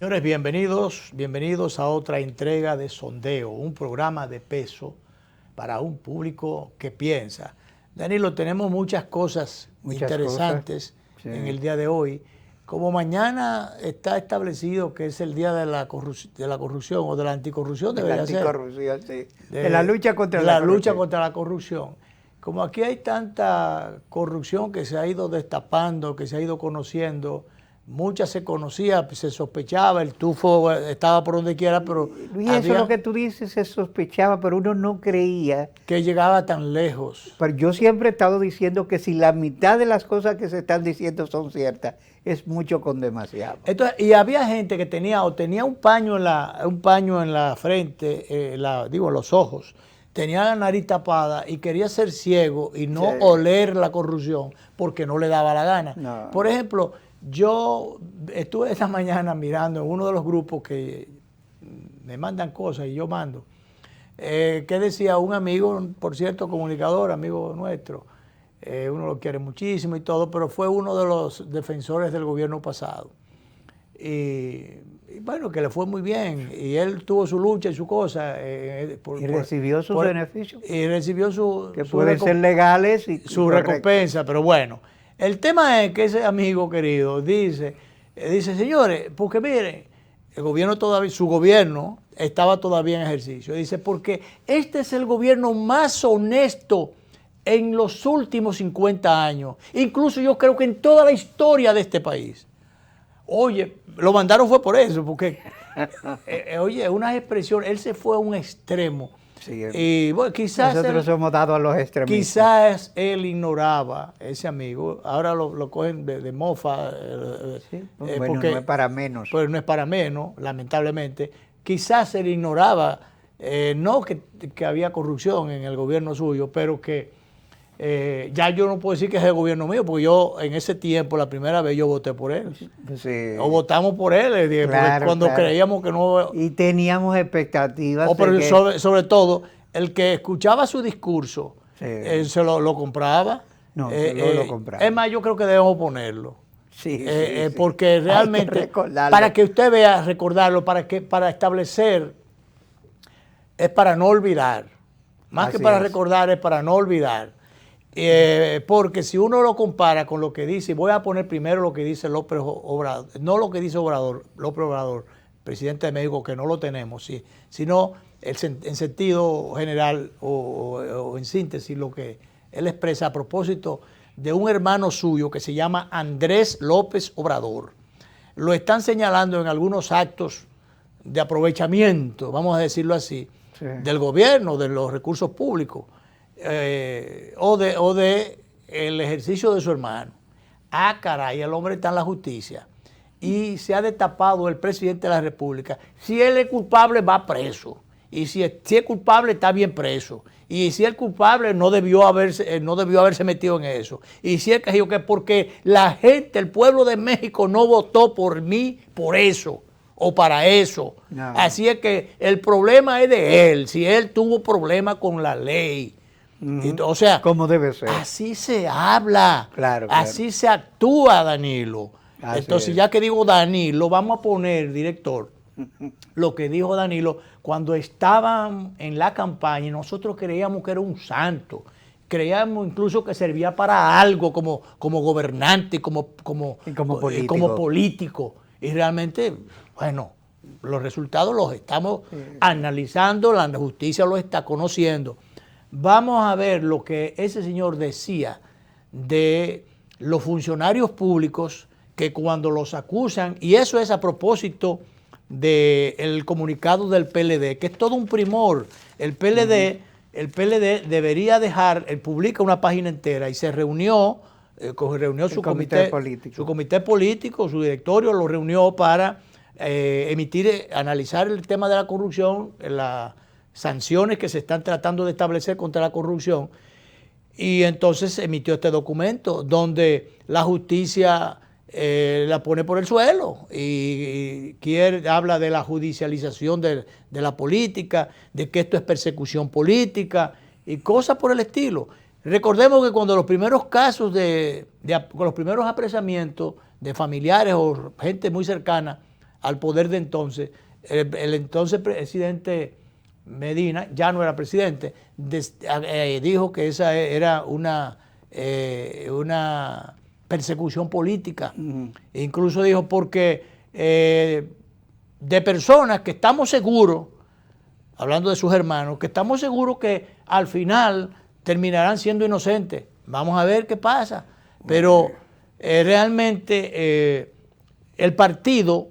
Señores, bienvenidos a otra entrega de Sondeo, un programa de peso para un público que piensa. Danilo, tenemos muchas cosas interesantes sí, en el día de hoy. Como mañana está establecido que es el día de la corrupción o de la anticorrupción, debería ser. Sí. De la lucha contra la corrupción. lucha contra la corrupción. Como aquí hay tanta corrupción que se ha ido destapando, que se ha ido conociendo, muchas se conocía, se sospechaba, el tufo estaba por donde quiera, pero Luis, eso es lo que tú dices, se sospechaba, pero uno no creía que llegaba tan lejos. Pero yo siempre he estado diciendo que si la mitad de las cosas que se están diciendo son ciertas, es mucho con demasiado. Entonces, y había gente que tenía un paño en la frente, los ojos, tenía la nariz tapada y quería ser ciego y no oler la corrupción porque no le daba la gana. No. Por ejemplo, yo estuve esta mañana mirando en uno de los grupos que me mandan cosas y yo mando, que decía un amigo, por cierto, comunicador, amigo nuestro, uno lo quiere muchísimo y todo, pero fue uno de los defensores del gobierno pasado. Y bueno, que le fue muy bien, y él tuvo su lucha y su cosa. Y recibió sus beneficios. Y recibió que pueden ser legales y su recompensa, pero bueno. El tema es que ese amigo querido dice, señores, porque miren, el gobierno todavía, su gobierno estaba todavía en ejercicio. Dice, porque este es el gobierno más honesto en los últimos 50 años. Incluso yo creo que en toda la historia de este país. Oye, lo mandaron fue por eso, porque, oye, unas expresiones, él se fue a un extremo. Sí, y bueno, quizás nosotros somos dados a los extremistas. Quizás él ignoraba, ese amigo, ahora lo cogen de mofa. Sí, bueno, porque, no es para menos. Pues no es para menos, lamentablemente. Quizás él ignoraba, no que había corrupción en el gobierno suyo, pero que ya yo no puedo decir que es el gobierno mío, porque yo en ese tiempo, la primera vez, yo voté por él. Sí. O votamos por él, claro, cuando creíamos que no... Y teníamos expectativas. Pero sobre todo, el que escuchaba su discurso, se lo compraba. No, lo compraba. Es más, yo creo que debemos ponerlo. Sí, porque realmente, para que usted vea, recordarlo, para establecer, es para no olvidar. Más que para recordar, es para no olvidar. Porque si uno lo compara con lo que dice, voy a poner primero lo que dice López Obrador, no lo que dice López Obrador, presidente de México, que no lo tenemos, sino en sentido general o en síntesis lo que él expresa a propósito de un hermano suyo que se llama Andrés López Obrador. Lo están señalando en algunos actos de aprovechamiento, vamos a decirlo así, del gobierno, de los recursos públicos. O de el ejercicio de su hermano. Ah, caray, el hombre está en la justicia y se ha destapado el presidente de la República. Si él es culpable, va preso. Y si es culpable, está bien preso. Y si es culpable, no debió haberse metido en eso. Y si es que porque la gente, el pueblo de México no votó por mí por eso o para eso. No. Así es que el problema es de él. Si él tuvo problema con la ley. O sea, como debe ser. Así se habla, claro. Así se actúa, Danilo. Entonces, ya que digo Danilo, vamos a poner, director, lo que dijo Danilo cuando estaban en la campaña y nosotros creíamos que era un santo. Creíamos incluso que servía para algo como gobernante, como político. Y realmente, bueno, los resultados los estamos analizando, la justicia los está conociendo. Vamos a ver lo que ese señor decía de los funcionarios públicos que cuando los acusan, y eso es a propósito del comunicado del PLD, que es todo un primor. El PLD debería publica una página entera y se reunió su comité político, su directorio lo reunió para analizar el tema de la corrupción, sanciones que se están tratando de establecer contra la corrupción, y entonces emitió este documento donde la justicia la pone por el suelo y habla de la judicialización de la política, de que esto es persecución política y cosas por el estilo. Recordemos que cuando los primeros casos con los primeros apresamientos de familiares o gente muy cercana al poder de entonces. El entonces presidente Medina, ya no era presidente, dijo que esa era una persecución política. Incluso dijo porque de personas que estamos seguros, hablando de sus hermanos, que estamos seguros que al final terminarán siendo inocentes. Vamos a ver qué pasa. Pero realmente el partido,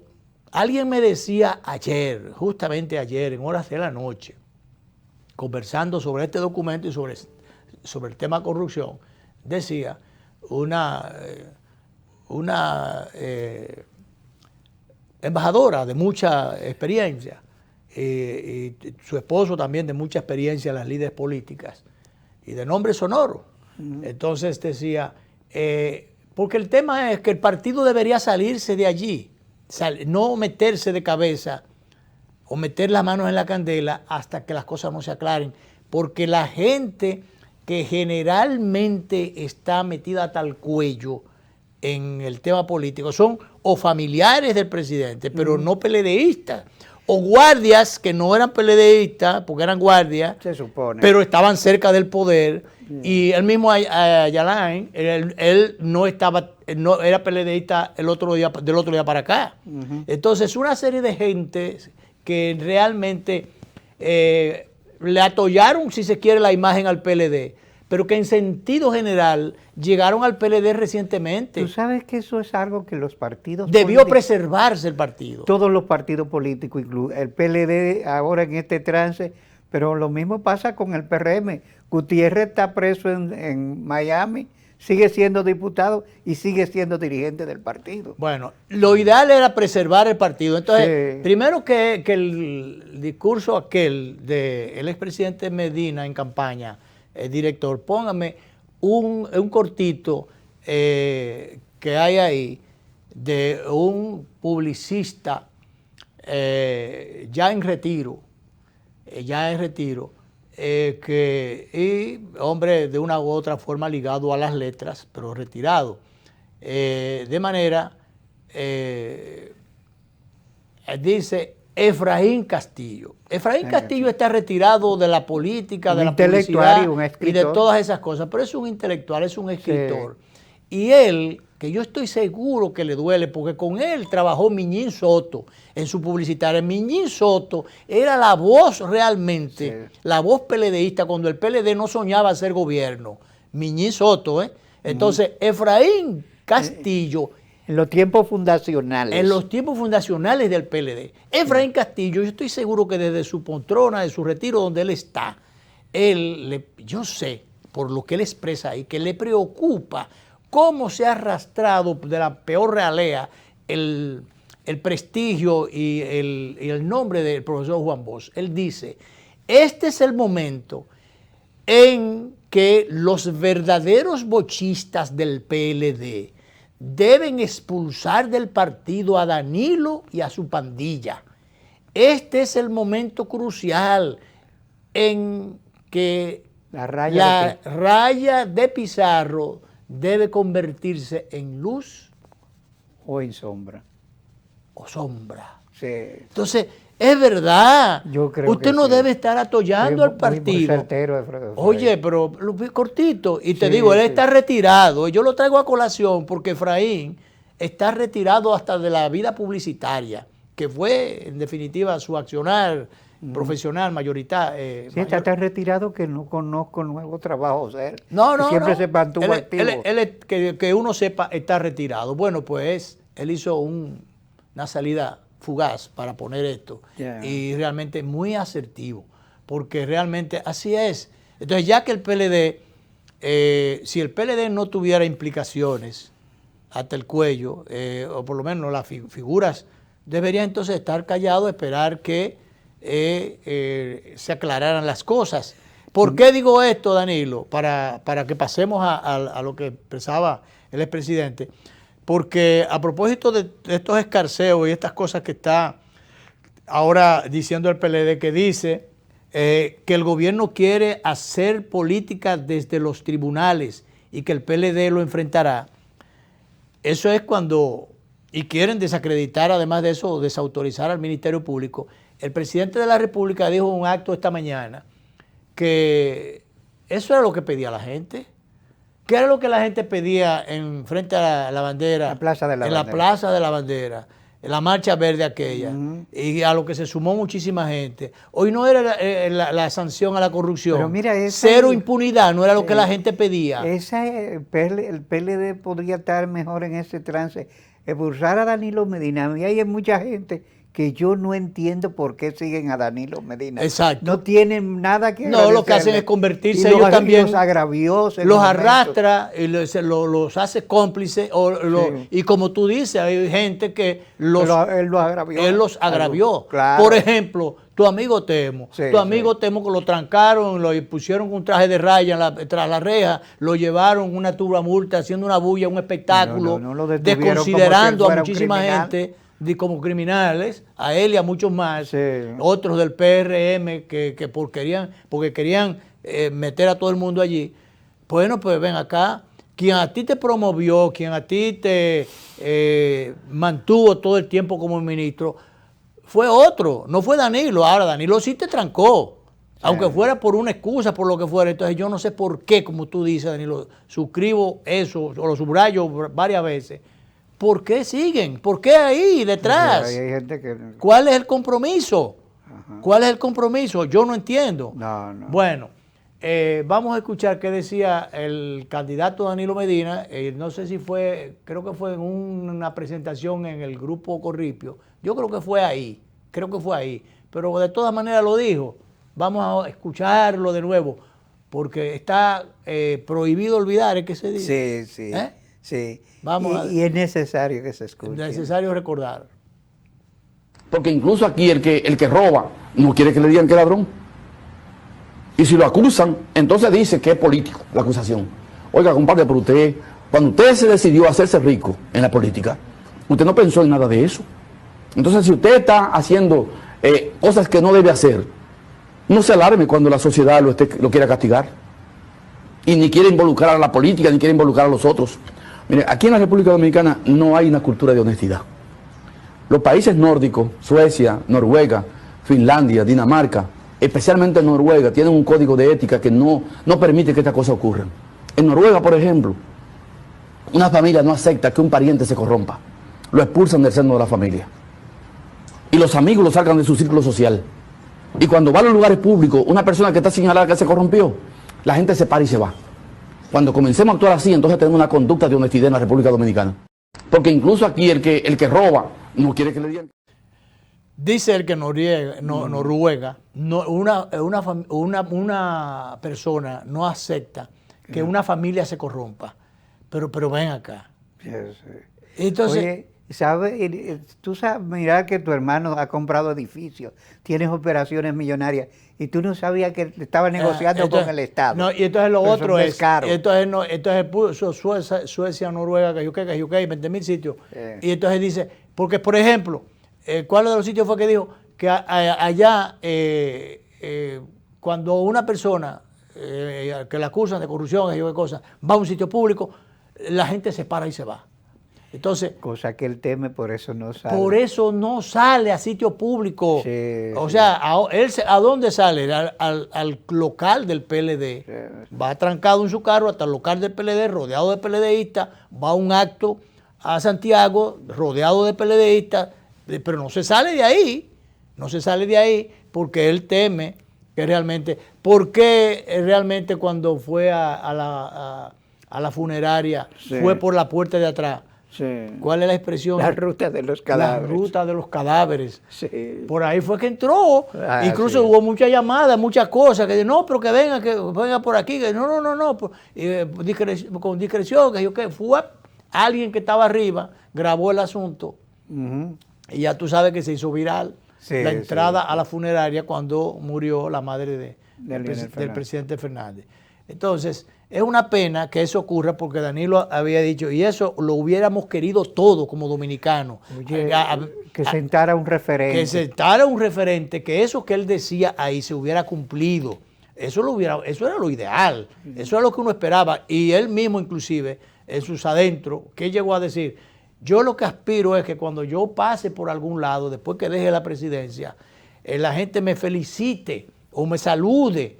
alguien me decía ayer, justamente ayer, en horas de la noche, conversando sobre este documento y sobre el tema corrupción, decía una embajadora de mucha experiencia, y su esposo también de mucha experiencia en las lides políticas y de nombre sonoro. Entonces decía, porque el tema es que el partido debería salirse de allí, no meterse de cabeza o meter las manos en la candela hasta que las cosas no se aclaren, porque la gente que generalmente está metida hasta el cuello en el tema político son o familiares del presidente, pero no PLDistas, o guardias que no eran PLDistas, porque eran guardias, se supone, pero estaban cerca del poder. Y el mismo Ayalain, él no era PLDista del otro día para acá. Entonces, una serie de gente que realmente le atollaron, si se quiere, la imagen al PLD, pero que en sentido general llegaron al PLD recientemente. Tú sabes que eso es algo que los partidos debió preservarse el partido. Todos los partidos políticos, el PLD ahora en este trance, pero lo mismo pasa con el PRM. Gutiérrez está preso en Miami, sigue siendo diputado y sigue siendo dirigente del partido. Bueno, lo ideal era preservar el partido. Entonces, primero que el discurso aquel del expresidente Medina en campaña, el director, póngame un cortito que hay ahí de un publicista ya en retiro, y hombre de una u otra forma ligado a las letras, pero retirado. De manera, dice Efraín Castillo. Efraín Castillo está retirado de la política, de la publicidad y de todas esas cosas, pero es un intelectual, es un escritor. Y él, que yo estoy seguro que le duele, porque con él trabajó Miñín Soto en su publicitaria. Miñín Soto era la voz realmente, la voz PLDista, cuando el PLD no soñaba hacer gobierno. Miñín Soto, Entonces, Efraín Castillo... En los tiempos fundacionales. En los tiempos fundacionales del PLD. Efraín Castillo, yo estoy seguro que desde su poltrona, de su retiro donde él está, yo sé, por lo que él expresa ahí, que le preocupa cómo se ha arrastrado de la peor realea el prestigio y el nombre del profesor Juan Bosch. Él dice, este es el momento en que los verdaderos bochistas del PLD deben expulsar del partido a Danilo y a su pandilla. Este es el momento crucial en que la raya de Pizarro debe convertirse en luz o en sombra. O sombra. Sí. Entonces, es verdad. Yo creo usted no debe estar atollando al partido. Muy certero, oye, pero cortito. Y te digo, él está retirado. Y yo lo traigo a colación porque Efraín está retirado hasta de la vida publicitaria, que fue, en definitiva, su accionar profesional, mayoritario. Sí, está tan retirado que no conozco nuevos trabajos. No. Siempre se mantuvo activo. Que uno sepa, está retirado. Bueno, pues, él hizo una salida fugaz para poner esto, y realmente muy asertivo, porque realmente así es. Entonces, ya que el PLD, si el PLD no tuviera implicaciones hasta el cuello, o por lo menos las figuras, debería entonces estar callado, esperar que se aclararan las cosas. ¿Por qué digo esto, Danilo? Para que pasemos a lo que expresaba el expresidente. Porque a propósito de estos escarceos y estas cosas que está ahora diciendo el PLD, que dice que el gobierno quiere hacer política desde los tribunales y que el PLD lo enfrentará, eso es cuando y quieren desacreditar, además de eso, desautorizar al Ministerio Público. El presidente de la República dijo en un acto esta mañana que eso era lo que pedía la gente. ¿Qué era lo que la gente pedía en frente a la bandera? La Plaza de la Bandera. La Plaza de la Bandera, en la marcha verde aquella, y a lo que se sumó muchísima gente. Hoy no era la sanción a la corrupción. Pero mira, cero impunidad, no era lo que la gente pedía. El PLD podría estar mejor en ese trance. Expulsar a Danilo Medina. Y hay mucha gente que yo no entiendo por qué siguen a Danilo Medina. Exacto. No tienen nada que No, lo que hacen es convertirse ellos también. Los agravió. Los arrastra y los hace cómplices. Y como tú dices, hay gente que él los agravió. Él los agravió. Claro. Por ejemplo, tu amigo Temo. Sí, tu amigo Temo, que lo trancaron, lo pusieron con un traje de raya tras la reja, lo llevaron una turbamulta haciendo una bulla, un espectáculo, desconsiderando a muchísima gente como criminales, a él y a muchos más, otros del PRM porque querían meter a todo el mundo allí. Bueno, pues ven acá, quien a ti te promovió, quien a ti te mantuvo todo el tiempo como ministro, fue otro, no fue Danilo. Ahora Danilo sí te trancó, aunque fuera por una excusa, por lo que fuera. Entonces yo no sé por qué, como tú dices, Danilo, suscribo eso, o lo subrayo varias veces. ¿Por qué siguen? ¿Por qué ahí detrás? Hay gente que... ¿Cuál es el compromiso? Ajá. ¿Cuál es el compromiso? Yo no entiendo. No. Bueno, vamos a escuchar qué decía el candidato Danilo Medina. No sé si fue, creo que fue en una presentación en el grupo Corripio. Yo creo que fue ahí, Pero de todas maneras lo dijo. Vamos a escucharlo de nuevo, porque está prohibido olvidar, ¿es que se dice? Sí. Sí, Vamos y es necesario que se escuche. Es necesario recordar. Porque incluso aquí el que roba no quiere que le digan que es ladrón. Y si lo acusan, entonces dice que es político la acusación. Oiga, compadre, pero usted, cuando usted se decidió a hacerse rico en la política, usted no pensó en nada de eso. Entonces, si usted está haciendo cosas que no debe hacer, no se alarme cuando la sociedad lo quiera castigar. Y ni quiere involucrar a la política, ni quiere involucrar a los otros. Mire, aquí en la República Dominicana no hay una cultura de honestidad. Los países nórdicos, Suecia, Noruega, Finlandia, Dinamarca, especialmente Noruega, tienen un código de ética que no permite que estas cosas ocurran. En Noruega, por ejemplo, una familia no acepta que un pariente se corrompa. Lo expulsan del seno de la familia. Y los amigos lo sacan de su círculo social. Y cuando va a los lugares públicos, una persona que está señalada que se corrompió, la gente se para y se va. Cuando comencemos a actuar así, entonces tenemos una conducta de honestidad en la República Dominicana. Porque incluso aquí el que roba no quiere que le digan. Dice el que Noruega, una persona no acepta que una familia se corrompa. Pero ven acá. Entonces, oye, ¿sabes? Tú sabes, mirar que tu hermano ha comprado edificios, tienes operaciones millonarias, y tú no sabías que estaba negociando con el Estado. No, y entonces lo otro es, entonces puso Suecia, Noruega, que 20.000 sitios. Y entonces dice, porque por ejemplo, ¿cuál de los sitios fue que dijo? Que allá, cuando una persona que la acusan de corrupción, va a un sitio público, la gente se para y se va. Entonces, cosa que él teme, por eso no sale. Por eso no sale a sitio público. O sea, ¿a dónde sale? Al local del PLD. Sí. Va trancado en su carro hasta el local del PLD, rodeado de PLDistas, va a un acto a Santiago, rodeado de PLDistas, pero no se sale de ahí. No se sale de ahí porque él teme que realmente... ¿Por qué realmente cuando fue a la funeraria fue por la puerta de atrás? Sí. ¿Cuál es la expresión? La ruta de los cadáveres. La ruta de los cadáveres. Sí. Por ahí fue que entró. Incluso hubo muchas llamadas, muchas cosas, que no, pero que venga por aquí, que no. Con discreción, que fue alguien que estaba arriba, grabó el asunto. Y ya tú sabes que se hizo viral la entrada a la funeraria cuando murió la madre del presidente Fernández. Entonces, es una pena que eso ocurra porque Danilo había dicho, y eso lo hubiéramos querido todo como dominicanos. Que sentara un referente. Que sentara un referente, que eso que él decía ahí se hubiera cumplido. Eso era lo ideal, eso era lo que uno esperaba. Y él mismo inclusive, en sus adentros, ¿qué llegó a decir? Yo lo que aspiro es que cuando yo pase por algún lado, después que deje la presidencia, la gente me felicite o me salude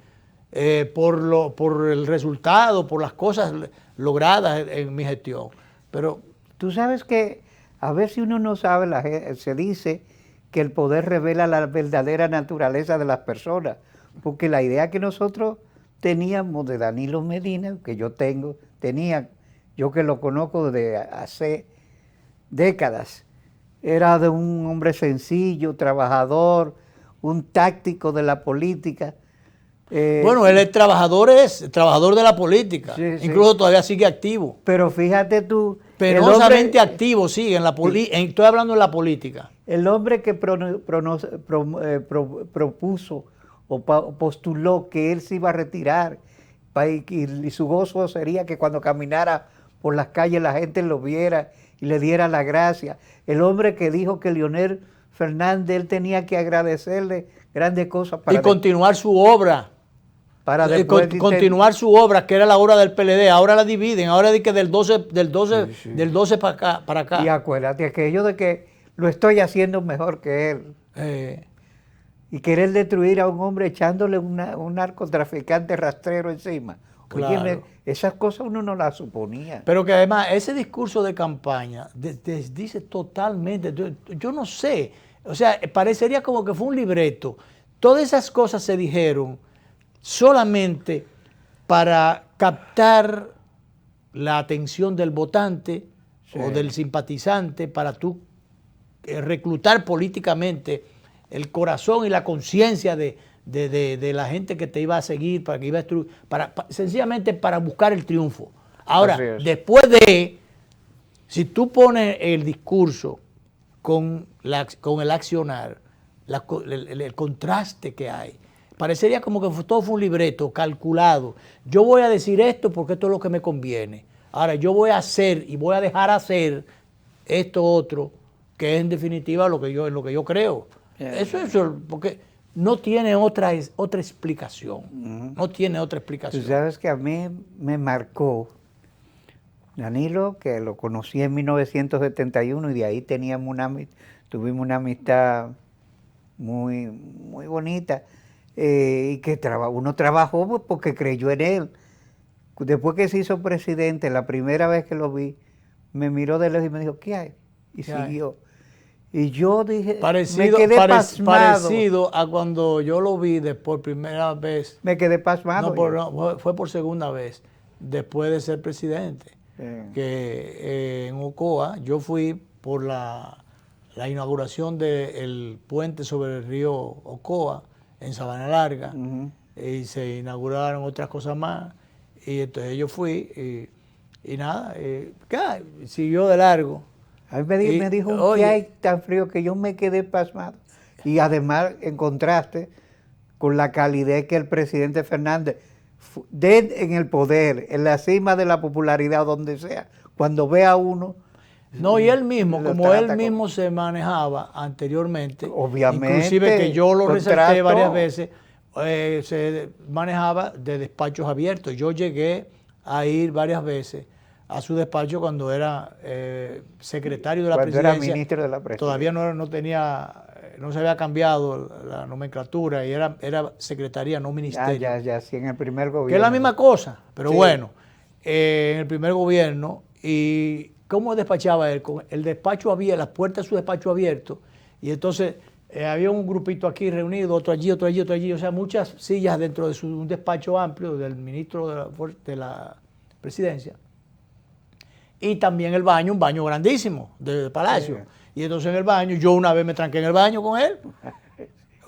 por el resultado, por las cosas logradas en mi gestión. Pero tú sabes que a veces uno no sabe, se dice que el poder revela la verdadera naturaleza de las personas, porque la idea que nosotros teníamos de Danilo Medina, que yo tenía, yo que lo conozco desde hace décadas, era de un hombre sencillo, trabajador, un táctico de la política. Bueno, él es trabajador de la política, sí, sí. Incluso todavía sigue activo. Pero fíjate tú... Penosamente activo sigue, estoy hablando en la política. El hombre que propuso o postuló que él se iba a retirar y su gozo sería que cuando caminara por las calles la gente lo viera y le diera la gracia. El hombre que dijo que Leonel Fernández, él tenía que agradecerle grandes cosas para... Y continuar su obra. Para continuar su obra, que era la obra del PLD. Ahora la dividen, ahora di que del 12 para acá. Y acuérdate aquello de que lo estoy haciendo mejor que él. Y querer destruir a un hombre echándole un narcotraficante rastrero encima. Claro. Oye, esas cosas uno no las suponía. Pero que además ese discurso de campaña dice totalmente, yo no sé, o sea, parecería como que fue un libreto. Todas esas cosas se dijeron solamente para captar la atención del votante o del simpatizante, para tú reclutar políticamente el corazón y la conciencia de la gente que te iba a seguir, para que iba a sencillamente para buscar el triunfo. Ahora, después si tú pones el discurso con el accionar, el contraste que hay, parecería como que todo fue un libreto calculado. Yo voy a decir esto porque esto es lo que me conviene. Ahora, yo voy a hacer y voy a dejar hacer esto otro, que es en definitiva en lo que yo creo. Eso, porque no tiene otra explicación. No tiene otra explicación. Tú sabes que a mí me marcó Danilo, que lo conocí en 1971 y de ahí tuvimos una amistad muy, muy bonita. Y que uno trabajó porque creyó en él. Después que se hizo presidente, la primera vez que lo vi, me miró de lejos y me dijo, ¿qué hay? Y siguió. Y yo dije, me quedé pasmado. Parecido a cuando yo lo vi por primera vez. Me quedé pasmado. No, fue por segunda vez, después de ser presidente. Que en Ocoa, yo fui por la inauguración del puente sobre el río Ocoa, en Sabana Larga, y se inauguraron otras cosas más, y entonces yo fui, y nada, siguió de largo. A mí me dijo un que hay tan frío que yo me quedé pasmado. Y además, en contraste con la calidez que el presidente Fernández, en el poder, en la cima de la popularidad, donde sea, cuando ve a uno... No, y él mismo, como él mismo se manejaba anteriormente, obviamente, inclusive que yo lo resalté varias veces, se manejaba de despachos abiertos. Yo llegué a ir varias veces a su despacho cuando era secretario de la presidencia. Era ministro de la presidencia. Todavía no se había cambiado la nomenclatura y era secretaría, no ministerio. Ya, sí, en el primer gobierno. Que es la misma cosa, pero sí. Bueno, en el primer gobierno. Y ¿cómo despachaba él? Con el despacho abierto, las puertas de su despacho abierto, y entonces había un grupito aquí reunido, otro allí, otro allí, otro allí, o sea, muchas sillas dentro de un despacho amplio del ministro de la presidencia. Y también el baño, un baño grandísimo de Palacio. Sí. Y entonces en el baño, yo una vez me tranqué en el baño con él,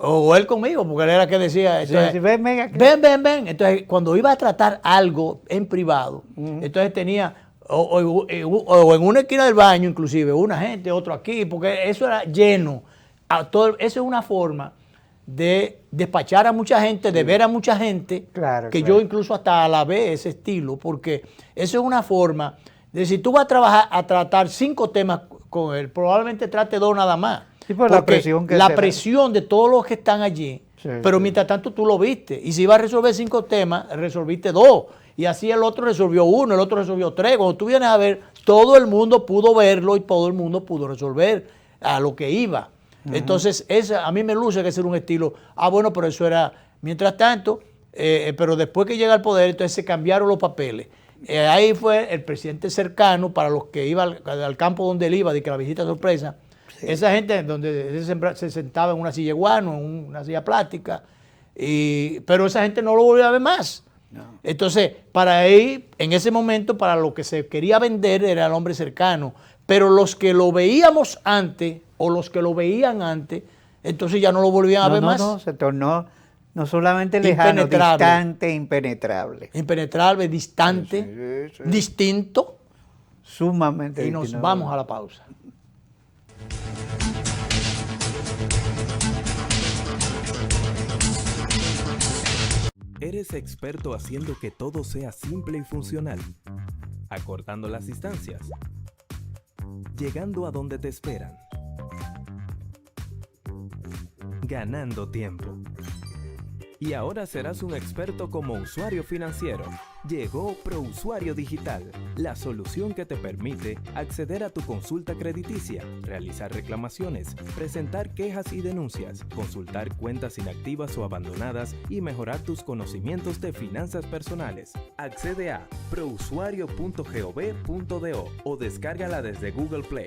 o él conmigo, porque él era que decía, entonces, sí, ven. Entonces, cuando iba a tratar algo en privado, entonces tenía... O en una esquina del baño, inclusive, una gente, otro aquí, porque eso era lleno. Eso es una forma de despachar a mucha gente, de ver a mucha gente, que yo incluso hasta alabé ese estilo, porque eso es una forma de, si tú vas a tratar 5 temas con él, probablemente trate 2 nada más. Sí, por la presión de todos los que están allí, pero mientras tanto tú lo viste, y si vas a resolver 5 temas, resolviste 2. y así el otro resolvió 1, el otro resolvió 3. Cuando tú vienes a ver, todo el mundo pudo verlo y todo el mundo pudo resolver a lo que iba. Entonces, a mí me luce que ese era un estilo, bueno, pero eso era, mientras tanto, pero después que llega al poder, entonces se cambiaron los papeles. Ahí fue el presidente cercano para los que iban al campo donde él iba, de que la visita sorpresa. Sí. Esa gente donde se sentaba en una silla de guano, en una silla plástica, pero esa gente no lo volvió a ver más. No. Entonces, para ahí, en ese momento, para lo que se quería vender era el hombre cercano. Pero los que lo veíamos antes, o los que lo veían antes, entonces ya no lo volvían a ver más. No, se tornó no solamente lejano, distante, impenetrable. Impenetrable, distante, sí. Distinto. Sumamente distinto. Y nos vamos a la pausa. Eres experto haciendo que todo sea simple y funcional, acortando las distancias, llegando a donde te esperan, ganando tiempo. Y ahora serás un experto como usuario financiero. Llegó ProUsuario Digital, la solución que te permite acceder a tu consulta crediticia, realizar reclamaciones, presentar quejas y denuncias, consultar cuentas inactivas o abandonadas y mejorar tus conocimientos de finanzas personales. Accede a prousuario.gov.do o descárgala desde Google Play.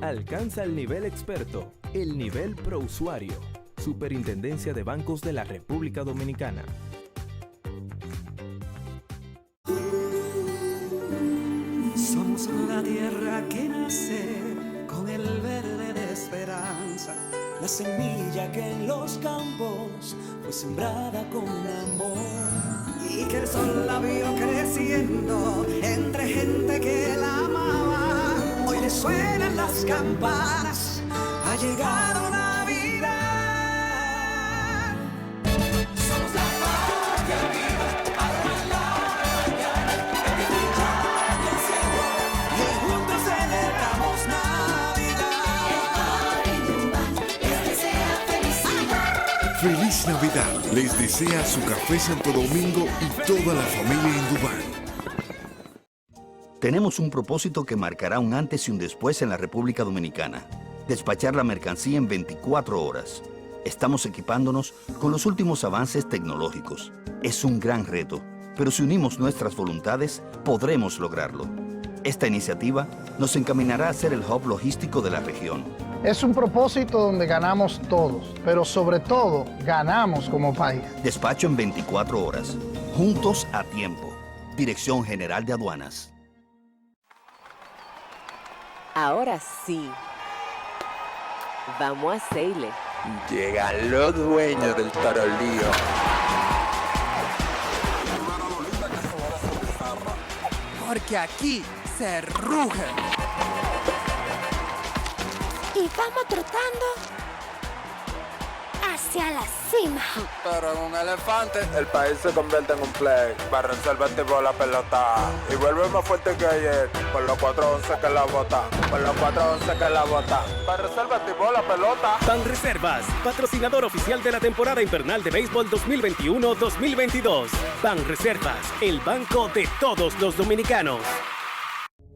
Alcanza el nivel experto, el nivel ProUsuario. Superintendencia de Bancos de la República Dominicana. Somos la tierra que nace con el verde de esperanza, la semilla que en los campos fue sembrada con amor y que el sol la vio creciendo entre gente que la amaba. Hoy le suenan las campanas, ha llegado Navidad. Somos la patria viva, y juntos celebramos Navidad. Feliz Navidad les desea su Café Santo Domingo y toda la familia en Dubái. Tenemos un propósito que marcará un antes y un después en la República Dominicana. Despachar la mercancía en 24 horas. Estamos equipándonos con los últimos avances tecnológicos. Es un gran reto, pero si unimos nuestras voluntades, podremos lograrlo. Esta iniciativa nos encaminará a ser el hub logístico de la región. Es un propósito donde ganamos todos, pero sobre todo, ganamos como país. Despacho en 24 horas. Juntos a tiempo. Dirección General de Aduanas. Ahora sí. Vamos a Seile. Llegan los dueños del tarolío. Porque aquí se ruge. Y vamos trotando hacia la cima. Pero en un elefante, el país se convierte en un play. Banreservas tipo la pelota. Y vuelve más fuerte que ayer. Por los 411 que la bota. Por los 411 que la bota. Banreservas tipo la pelota. Banreservas, patrocinador oficial de la temporada invernal de béisbol 2021-2022. Banreservas, el banco de todos los dominicanos.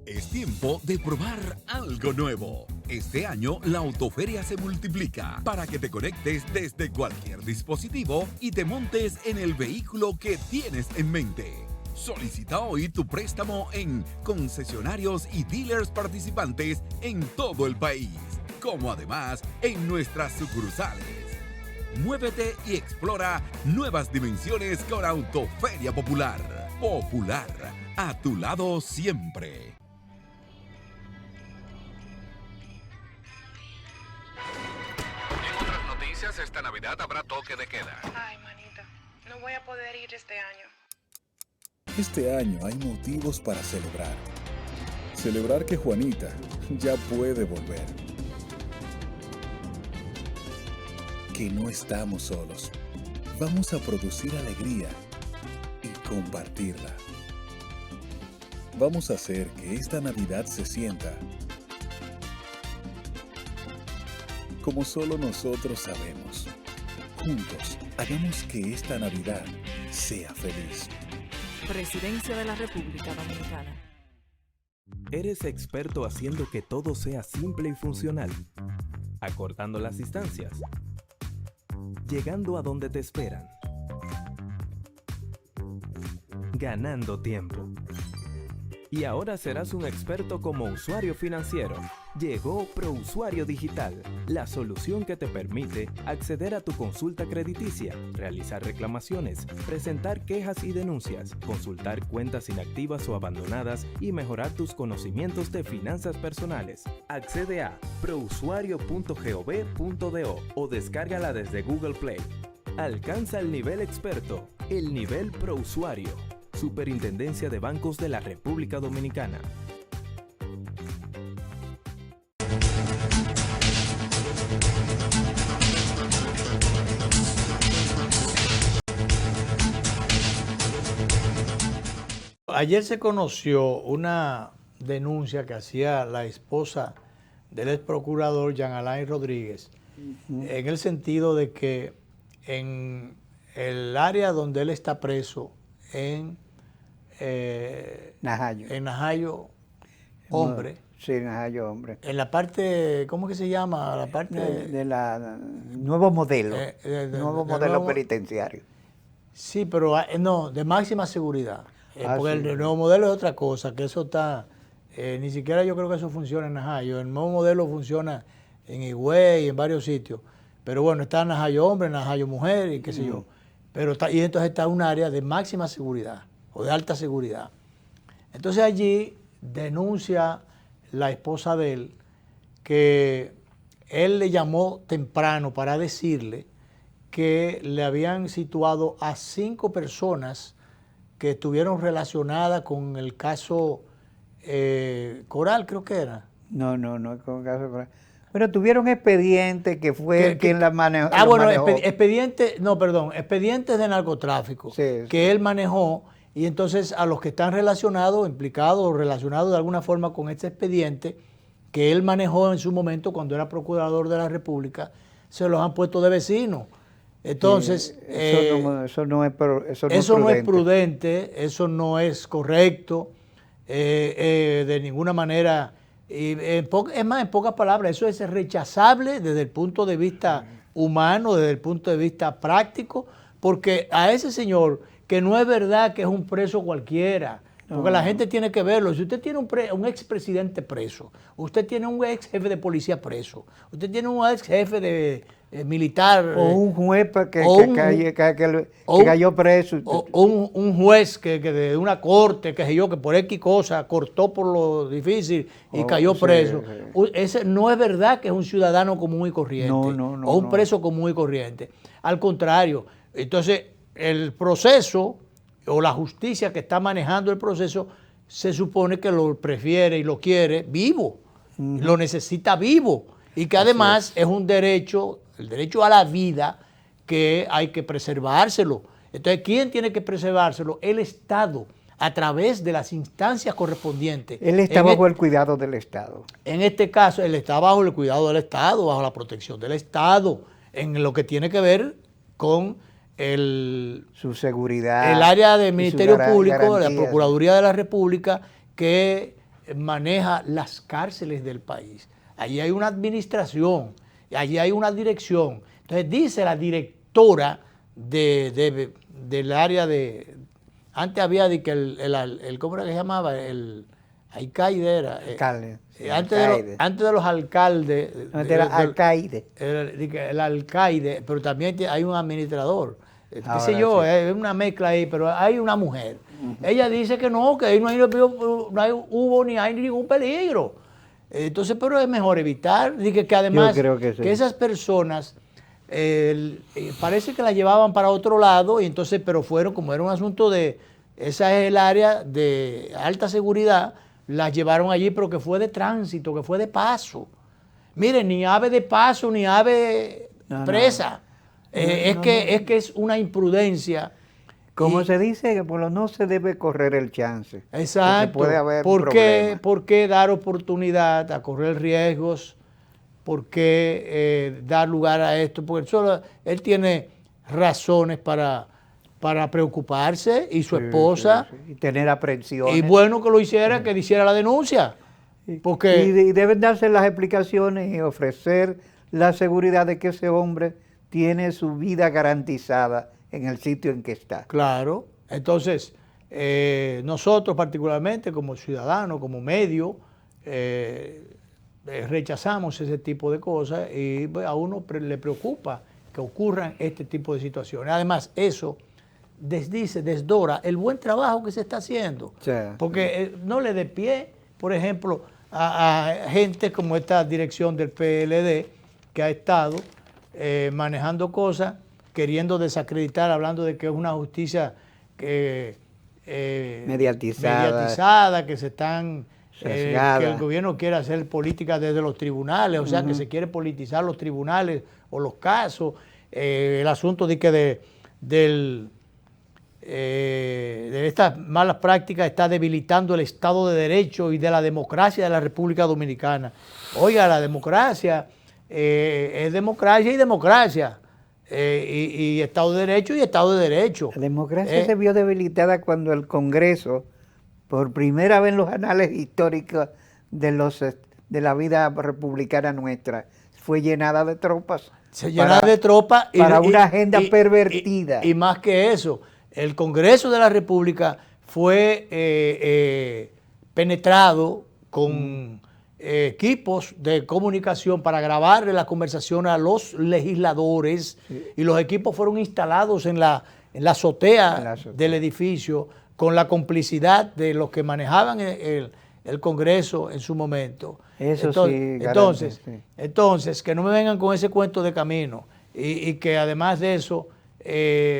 Es tiempo de probar algo nuevo. Este año la Autoferia se multiplica para que te conectes desde cualquier dispositivo y te montes en el vehículo que tienes en mente. Solicita hoy tu préstamo en concesionarios y dealers participantes en todo el país, como además en nuestras sucursales. Muévete y explora nuevas dimensiones con Autoferia Popular. Popular, a tu lado siempre. Esta Navidad habrá toque de queda. Ay, manita, no voy a poder ir este año. Este año hay motivos para celebrar. Celebrar que Juanita ya puede volver. Que no estamos solos. Vamos a producir alegría y compartirla. Vamos a hacer que esta Navidad se sienta como solo nosotros sabemos. Juntos, hagamos que esta Navidad sea feliz. Presidencia de la República Dominicana. ¿Eres experto haciendo que todo sea simple y funcional? Acortando las distancias. Llegando a donde te esperan. Ganando tiempo. Y ahora serás un experto como usuario financiero. Llegó ProUsuario Digital, la solución que te permite acceder a tu consulta crediticia, realizar reclamaciones, presentar quejas y denuncias, consultar cuentas inactivas o abandonadas y mejorar tus conocimientos de finanzas personales. Accede a prousuario.gov.do o descárgala desde Google Play. Alcanza el nivel experto, el nivel ProUsuario. Superintendencia de Bancos de la República Dominicana. Ayer se conoció una denuncia que hacía la esposa del ex procurador Jean Alain Rodríguez, en el sentido de que en el área donde él está preso, en Najayo Hombre. Sí, Najayo Hombre. En la parte, ¿cómo que se llama? La parte de la nuevo modelo. Nuevo modelo penitenciario. Sí, pero no, de máxima seguridad. Porque sí, el nuevo modelo es otra cosa, que eso está, ni siquiera yo creo que eso funciona en Najayo. El nuevo modelo funciona en Higüey y en varios sitios. Pero bueno, está Najayo Hombre, Najayo Mujer y qué sé yo. Pero y entonces está un área de máxima seguridad o de alta seguridad. Entonces allí denuncia la esposa de él que él le llamó temprano para decirle que le habían situado a 5 personas que estuvieron relacionadas con el caso Coral, creo que era. No, con el caso Coral. Pero tuvieron expediente que fue quien la manejó. Expedientes de narcotráfico que él manejó, y entonces a los que están relacionados, implicados o relacionados de alguna forma con este expediente que él manejó en su momento cuando era procurador de la República, se los han puesto de vecinos. Entonces, eso no es prudente, eso no es correcto, de ninguna manera. Y es más, en pocas palabras, eso es rechazable desde el punto de vista humano, desde el punto de vista práctico, porque a ese señor, que no es verdad que es un preso cualquiera, porque la gente tiene que verlo. Si usted tiene un expresidente preso, usted tiene un ex jefe de policía preso, usted tiene un ex jefe de militar, o un juez que cayó preso, o un juez que de una corte, que por X cosa cortó por lo difícil y cayó preso. Ese no es verdad que es un ciudadano común y corriente, o un preso común y corriente. Al contrario, entonces el proceso o la justicia que está manejando el proceso se supone que lo prefiere y lo quiere vivo, lo necesita vivo, y que además es un derecho, el derecho a la vida, que hay que preservárselo. Entonces, ¿quién tiene que preservárselo? El Estado, a través de las instancias correspondientes. Él está bajo el cuidado del Estado. En este caso, él está bajo el cuidado del Estado, bajo la protección del Estado, en lo que tiene que ver con su seguridad, el área del Ministerio Público, de la Procuraduría de la República, que maneja las cárceles del país. Allí hay una administración, allí hay una dirección. Entonces dice la directora del área de... Antes había de que ¿cómo era que se llamaba? El alcaide era. Alcalde. Antes de los alcaldes. Antes era alcaide. El alcaide, pero también hay un administrador. Qué sé yo, es una mezcla ahí, pero hay una mujer. Ella dice que no, que ahí no hubo ni hay ningún peligro. Entonces, pero es mejor evitar. Dije que además que esas personas parece que las llevaban para otro lado, y entonces, pero fueron, como era un asunto de, esa es el área de alta seguridad, las llevaron allí, pero que fue de tránsito, que fue de paso. Miren, ni ave de paso, ni ave presa. Es que es una imprudencia. Como se dice, que por lo no se debe correr el chance. Exacto. Puede haber problemas. ¿Por qué dar oportunidad a correr riesgos? ¿Por qué dar lugar a esto? Porque él tiene razones para para preocuparse y su esposa. Y tener aprensiones. Y bueno que lo hiciera, que hiciera la denuncia. Porque y deben darse las explicaciones y ofrecer la seguridad de que ese hombre tiene su vida garantizada en el sitio en que está. Claro. Entonces, nosotros particularmente como ciudadanos, como medio, rechazamos ese tipo de cosas y a uno le preocupa que ocurran este tipo de situaciones. Además, eso desdora el buen trabajo que se está haciendo. Sí. Porque no le dé pie, por ejemplo, a gente como esta dirección del PLD que ha estado manejando cosas, queriendo desacreditar, hablando de que es una justicia mediatizada, que se están que el gobierno quiere hacer política desde los tribunales, o sea, que se quiere politizar los tribunales o los casos, el asunto de que de estas malas prácticas está debilitando el Estado de Derecho y de la democracia de la República Dominicana. Oiga, la democracia es democracia y democracia. Y Estado de Derecho y Estado de Derecho. La democracia se vio debilitada cuando el Congreso, por primera vez en los anales históricos de la vida republicana nuestra, fue llenada de tropas. Se llenaba de tropas para una agenda pervertida. Y más que eso, el Congreso de la República fue penetrado con equipos de comunicación para grabarle la conversación a los legisladores, y los equipos fueron instalados en la azotea del edificio con la complicidad de los que manejaban el Congreso en su momento. Entonces, que no me vengan con ese cuento de camino y que además de eso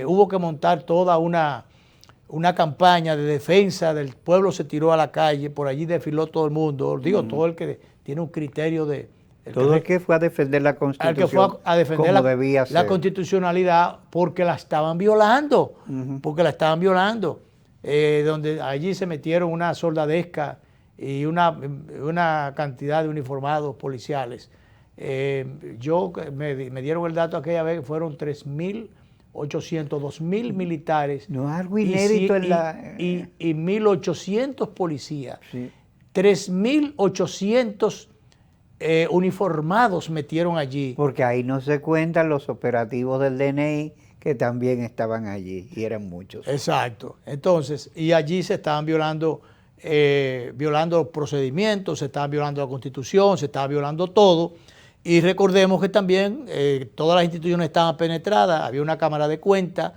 hubo que montar toda una campaña de defensa del pueblo, se tiró a la calle, por allí desfiló todo el mundo, todo el que tiene un criterio de... El que fue a defender la Constitución, el que fue a defender la constitucionalidad, porque la estaban violando, donde allí se metieron una soldadesca y una cantidad de uniformados policiales. Me dieron el dato aquella vez que fueron 3.800, 2.000 militares. No, algo inédito y 1.800 policías. Sí. 3.800 uniformados metieron allí. Porque ahí no se cuentan los operativos del DNI que también estaban allí, y eran muchos. Exacto. Entonces, y allí se estaban violando los procedimientos, se estaban violando la Constitución, se estaba violando todo. Y recordemos que también todas las instituciones estaban penetradas, había una cámara de cuentas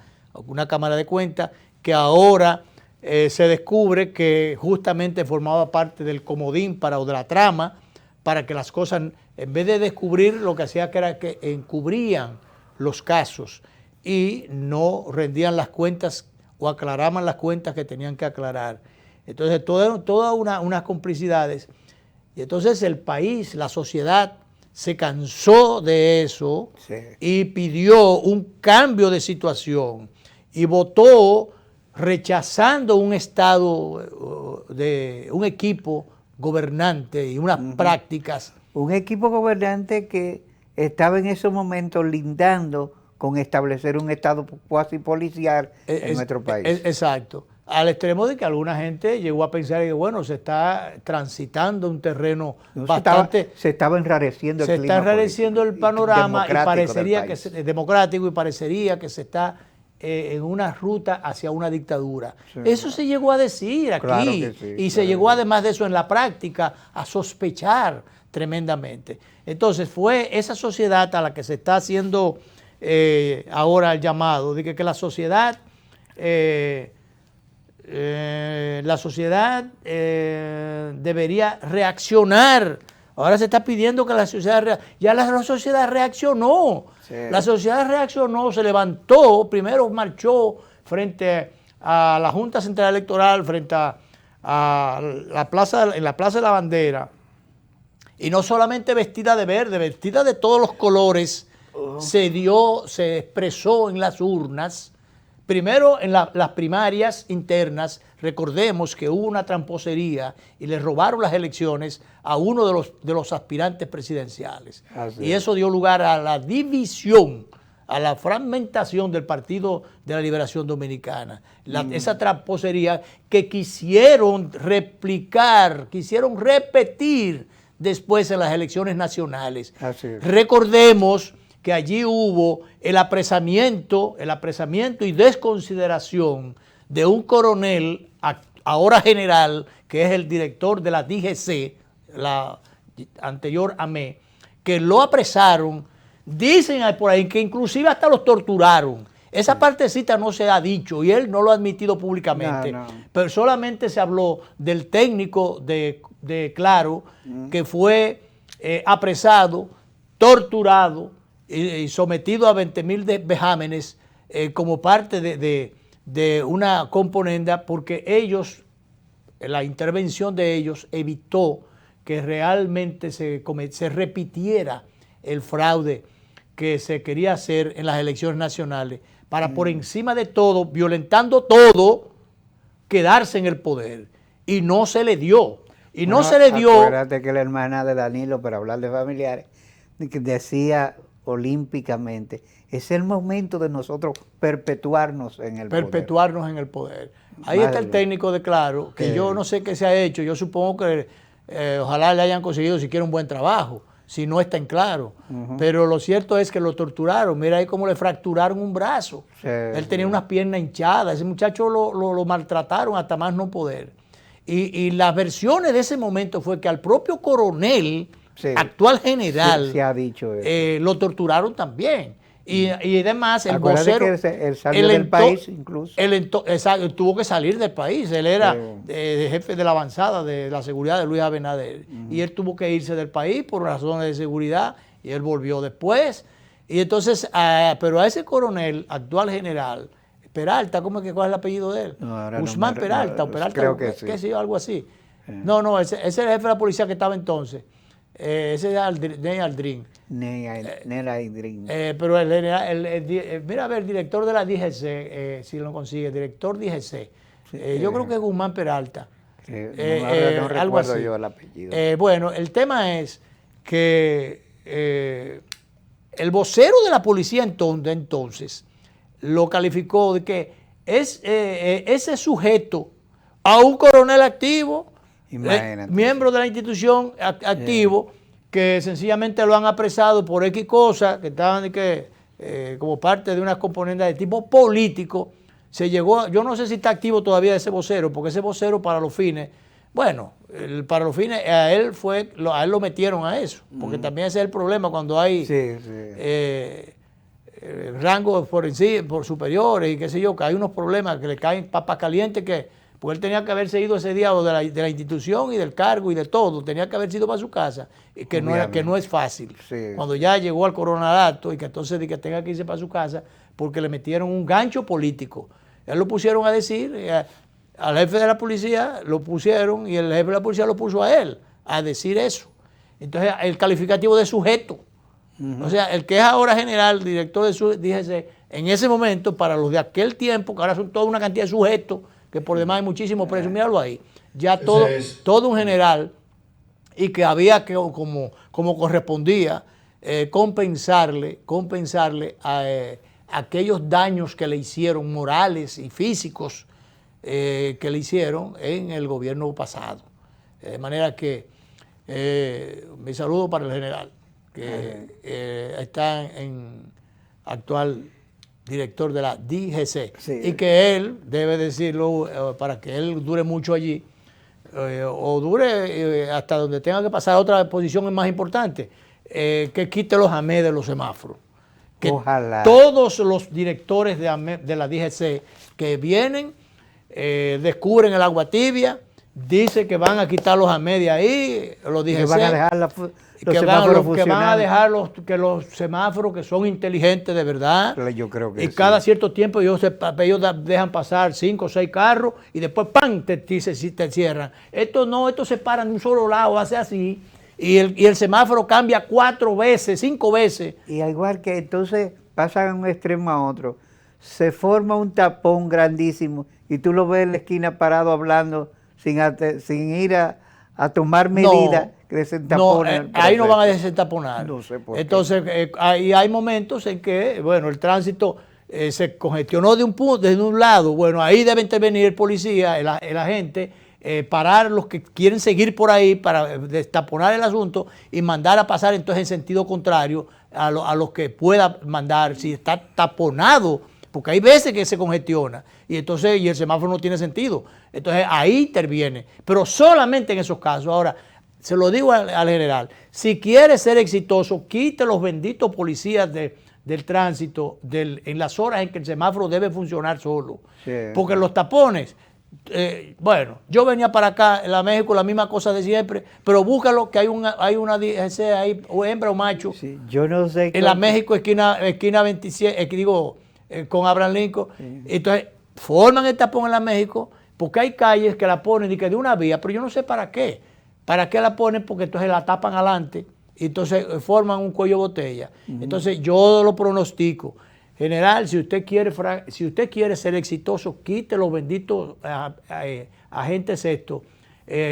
que ahora se descubre que justamente formaba parte del comodín o de la trama, para que las cosas, en vez de descubrir, lo que hacía era que encubrían los casos y no rendían las cuentas o aclaraban las cuentas que tenían que aclarar. Entonces, todas unas complicidades. Y entonces el país, la sociedad, se cansó de eso, sí, y pidió un cambio de situación y votó rechazando un Estado, un equipo gobernante y unas prácticas. Un equipo gobernante que estaba en esos momentos lindando con establecer un Estado cuasi policial en nuestro país. Exacto. Al extremo de que alguna gente llegó a pensar que, bueno, se está transitando un terreno bastante... Se estaba enrareciendo el clima. Se está enrareciendo el panorama y parecería que es democrático, y parecería que se está en una ruta hacia una dictadura. Sí, eso se llegó a decir aquí, claro que sí, y se llegó además de eso en la práctica a sospechar tremendamente. Entonces fue esa sociedad a la que se está haciendo ahora el llamado, de que la sociedad... debería reaccionar. Ahora se está pidiendo que la sociedad... Ya la sociedad reaccionó. Sí. La sociedad reaccionó, se levantó, primero marchó frente a la Junta Central Electoral, frente a la plaza, en la Plaza de la Bandera, y no solamente vestida de verde, vestida de todos los colores, se expresó en las urnas. Primero, en las primarias internas, recordemos que hubo una tramposería y le robaron las elecciones a uno de los aspirantes presidenciales. Y eso dio lugar a la división a la fragmentación del Partido de la Liberación Dominicana. Esa tramposería que quisieron replicar, quisieron repetir después en las elecciones nacionales. Recordemos que allí hubo el apresamiento y desconsideración de un coronel, ahora general, que es el director de la DGC, la anterior AME, que lo apresaron. Dicen por ahí que inclusive hasta los torturaron. Esa partecita no se ha dicho y él no lo ha admitido públicamente, pero solamente se habló del técnico de Claro, que fue apresado, torturado y sometido a 20.000 vejámenes como parte de una componenda, porque ellos, la intervención de ellos evitó que realmente se repitiera el fraude que se quería hacer en las elecciones nacionales para por encima de todo, violentando todo, quedarse en el poder. Y no se le dio. Y no se le dio. Acuérdate que la hermana de Danilo, para hablar de familiares, decía olímpicamente, es el momento de nosotros perpetuarnos en el poder. Ahí está el técnico de Claro, que yo no sé qué se ha hecho. Yo supongo que ojalá le hayan conseguido siquiera un buen trabajo, si no está en Claro. Pero lo cierto es que lo torturaron. Mira ahí cómo le fracturaron un brazo. Él tenía unas piernas hinchadas. Ese muchacho lo maltrataron hasta más no poder. Y las versiones de ese momento fue que al propio coronel, actual general, se ha dicho eso. Lo torturaron también. Y además el Acuérdate vocero... que él salió del país incluso. Él tuvo que salir del país. Él era jefe de la avanzada de la seguridad de Luis Abinader. Y él tuvo que irse del país por razones de seguridad y él volvió después. Y entonces, pero a ese coronel, actual general, Peralta, ¿cuál es el apellido de él? Guzmán Peralta, o Peralta, creo que sí. ¿Qué sé yo? Algo así. No, ese era el jefe de la policía que estaba entonces. Ese era Ney Aldrin. Pero mira, a ver, director de la DGC, si lo consigue, director DGC. Yo creo que es Guzmán Peralta. No recuerdo yo el apellido. Bueno, el tema es que el vocero de la policía entonces lo calificó de que ese sujeto a un coronel activo, miembro de la institución activo, que sencillamente lo han apresado por X cosas, que estaban como parte de una componente de tipo político. Se llegó, yo no sé si está activo todavía ese vocero, porque ese vocero para los fines, para los fines a él lo metieron a eso, porque también ese es el problema cuando hay rangos por superiores y qué sé yo, que hay unos problemas que le caen papas calientes porque él tenía que haberse ido ese día de la institución y del cargo y de todo, tenía que haber ido para su casa, y que no es fácil. Cuando ya llegó al coronalato y que entonces que tenga que irse para su casa porque le metieron un gancho político. Él lo pusieron a decir, al jefe de la policía lo pusieron y el jefe de la policía lo puso a él a decir eso. Entonces el calificativo de sujeto, o sea, el que es ahora general, director de su DGC, en ese momento, para los de aquel tiempo, que ahora son toda una cantidad de sujetos, que por demás hay muchísimos presos, míralo ahí, ya todo un general, y que había que, como correspondía, compensarle a aquellos daños que le hicieron, morales y físicos, que le hicieron en el gobierno pasado. De manera que mi saludo para el general, que está en actual director de la DGC, y que él debe decirlo para que él dure mucho allí, o dure hasta donde tenga que pasar a otra posición más importante, que quite los AME de los semáforos. Que ojalá todos los directores de la DGC que vienen, descubren el agua tibia, dicen que van a quitar los AME de ahí, los DGC, que van a dejar los semáforos que son inteligentes de verdad. Yo creo que cada cierto tiempo ellos dejan pasar 5 o 6 carros y después ¡pam! te cierran. Esto se para en un solo lado, hace así. Y el semáforo cambia 4 veces, 5 veces. Y al igual que entonces pasan de un extremo a otro. Se forma un tapón grandísimo y tú lo ves en la esquina parado hablando sin ir a a tomar medidas que desentaponen. Ahí no van a desentaponar. No sé por qué. Entonces, hay momentos en que, bueno, el tránsito se congestionó de un punto, desde un lado. Bueno, ahí debe intervenir el policía, el agente, parar los que quieren seguir por ahí para destaponar el asunto y mandar a pasar entonces en sentido contrario a los que pueda mandar, si está taponado, porque hay veces que se congestiona y entonces el semáforo no tiene sentido. Entonces ahí interviene, pero solamente en esos casos. Ahora, se lo digo al general, si quiere ser exitoso, quite los benditos policías del tránsito en las horas en que el semáforo debe funcionar solo. Sí, porque los tapones, bueno, yo venía para acá, en la México, la misma cosa de siempre, pero búscalo que hay una ahí, o hembra o macho. Sí, yo no sé. En la México, esquina 27, con Abraham Lincoln. Sí. Entonces, forman el tapón en la México, porque hay calles que la ponen y que de una vía, pero yo no sé para qué. ¿Para qué la ponen? Porque entonces la tapan adelante y entonces forman un cuello de botella. Entonces, yo lo pronostico. General, si usted quiere ser exitoso, quite los benditos agentes estos,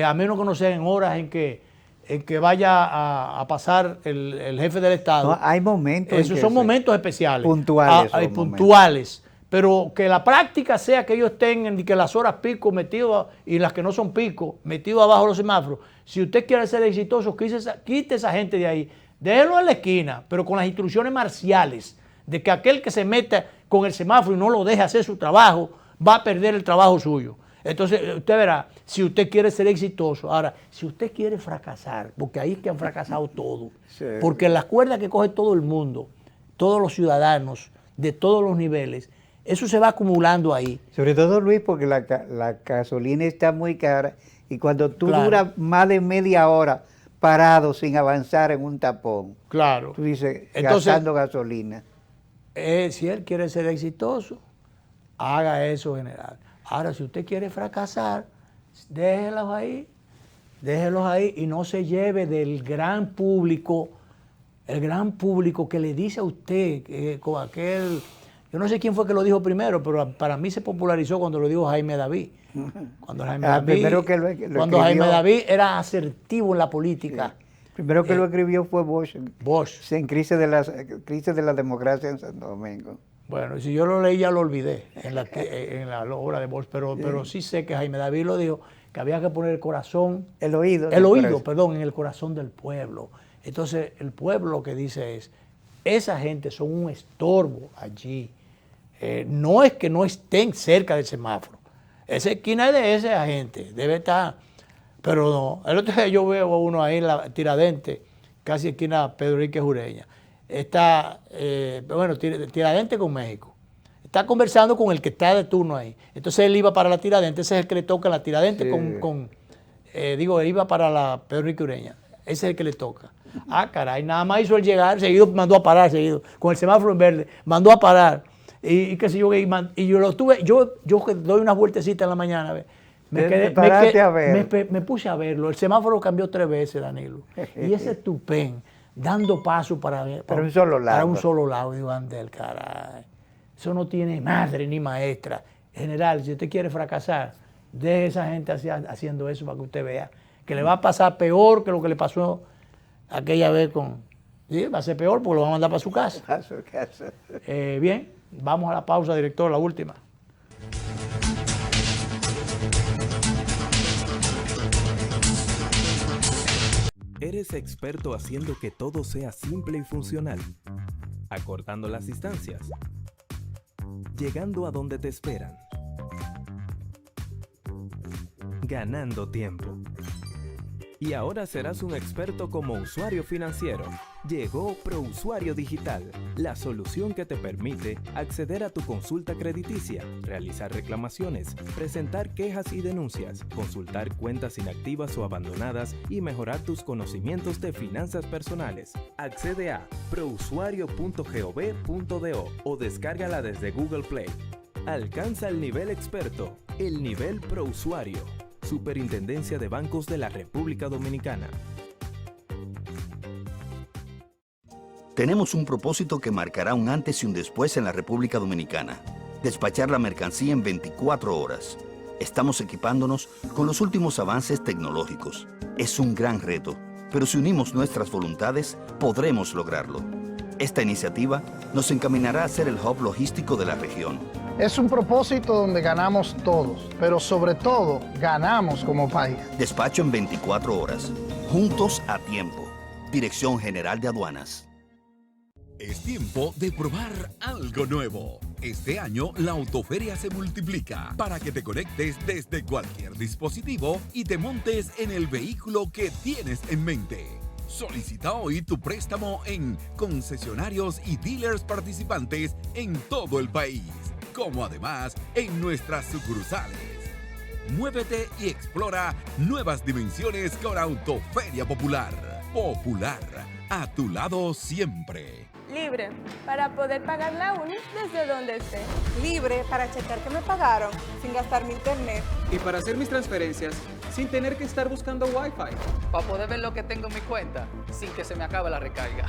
a menos que no sean horas en que vaya a pasar el jefe del Estado. No, hay momentos. Esos son momentos especiales. Puntuales. Hay puntuales. Pero que la práctica sea que ellos tengan y que las horas pico metidos y las que no son pico metidos abajo de los semáforos. Si usted quiere ser exitoso, quite esa gente de ahí. Déjelo en la esquina, pero con las instrucciones marciales de que aquel que se meta con el semáforo y no lo deje hacer su trabajo, va a perder el trabajo suyo. Entonces, usted verá, si usted quiere ser exitoso. Ahora, si usted quiere fracasar, porque ahí es que han fracasado todos, sí. Porque las cuerdas que coge todo el mundo, todos los ciudadanos, de todos los niveles, eso se va acumulando ahí. Sobre todo, Luis, porque la gasolina está muy cara y cuando tú duras más de media hora parado sin avanzar en un tapón, claro. Tú dices, gastando gasolina. Si él quiere ser exitoso, haga eso, general. Ahora, si usted quiere fracasar, déjelos ahí y no se lleve del gran público, el gran público que le dice a usted, con aquel, yo no sé quién fue que lo dijo primero, pero para mí se popularizó cuando lo dijo Jaime David. Cuando Jaime David era asertivo en la política. Sí. Primero que lo escribió fue Bosch. En crisis de la democracia en Santo Domingo. Bueno, si yo lo leí ya lo olvidé en la obra de Bosch, pero sí sé que Jaime David lo dijo, que había que poner el oído en el corazón del pueblo. Entonces el pueblo lo que dice es, esa gente son un estorbo allí. No es que no estén cerca del semáforo. Esa esquina es de esa gente, debe estar. Pero no, el otro día yo veo a uno ahí en la Tiradentes, casi esquina Pedro Enrique Jureña. Está, Tiradentes con México. Está conversando con el que está de turno ahí. Entonces él iba para la Tiradentes, ese es el que le toca la Tiradentes él iba para la Pedro Enrique Jureña. Ese es el que le toca. Ah, caray, nada más hizo el llegar, seguido mandó a parar, con el semáforo en verde, mandó a parar. Y qué sé yo, y yo lo tuve, yo doy unas vueltecitas en la mañana, me puse a verlo. El semáforo cambió 3 veces, Danilo. Y ese Tupén, dando paso para un solo lado. Para un solo lado, digo, Andel, caray. Eso no tiene madre ni maestra. General, si usted quiere fracasar, deje a esa gente haciendo eso para que usted vea que le va a pasar peor que lo que le pasó aquella vez con... Sí, va a ser peor porque lo va a mandar para su casa. A su casa. Bien, vamos a la pausa, director, la última. ¿Eres experto haciendo que todo sea simple y funcional? Acortando las distancias. Llegando a donde te esperan. Ganando tiempo. Y ahora serás un experto como usuario financiero. Llegó ProUsuario Digital, la solución que te permite acceder a tu consulta crediticia, realizar reclamaciones, presentar quejas y denuncias, consultar cuentas inactivas o abandonadas y mejorar tus conocimientos de finanzas personales. Accede a prousuario.gov.do o descárgala desde Google Play. Alcanza el nivel experto, el nivel ProUsuario. Superintendencia de Bancos de la República Dominicana. Tenemos un propósito que marcará un antes y un después en la República Dominicana. Despachar la mercancía en 24 horas. Estamos equipándonos con los últimos avances tecnológicos. Es un gran reto, pero si unimos nuestras voluntades, podremos lograrlo. Esta iniciativa nos encaminará a ser el hub logístico de la región. Es un propósito donde ganamos todos, pero sobre todo ganamos como país. Despacho en 24 horas. Juntos a tiempo. Dirección General de Aduanas. Es tiempo de probar algo nuevo. Este año la Autoferia se multiplica para que te conectes desde cualquier dispositivo y te montes en el vehículo que tienes en mente. Solicita hoy tu préstamo en concesionarios y dealers participantes en todo el país, como además en nuestras sucursales. Muévete y explora nuevas dimensiones con Autoferia Popular. Popular, a tu lado siempre. Libre, para poder pagar la uni desde donde esté. Libre para checar que me pagaron sin gastar mi internet. Y para hacer mis transferencias sin tener que estar buscando Wi-Fi. Para poder ver lo que tengo en mi cuenta sin que se me acabe la recarga.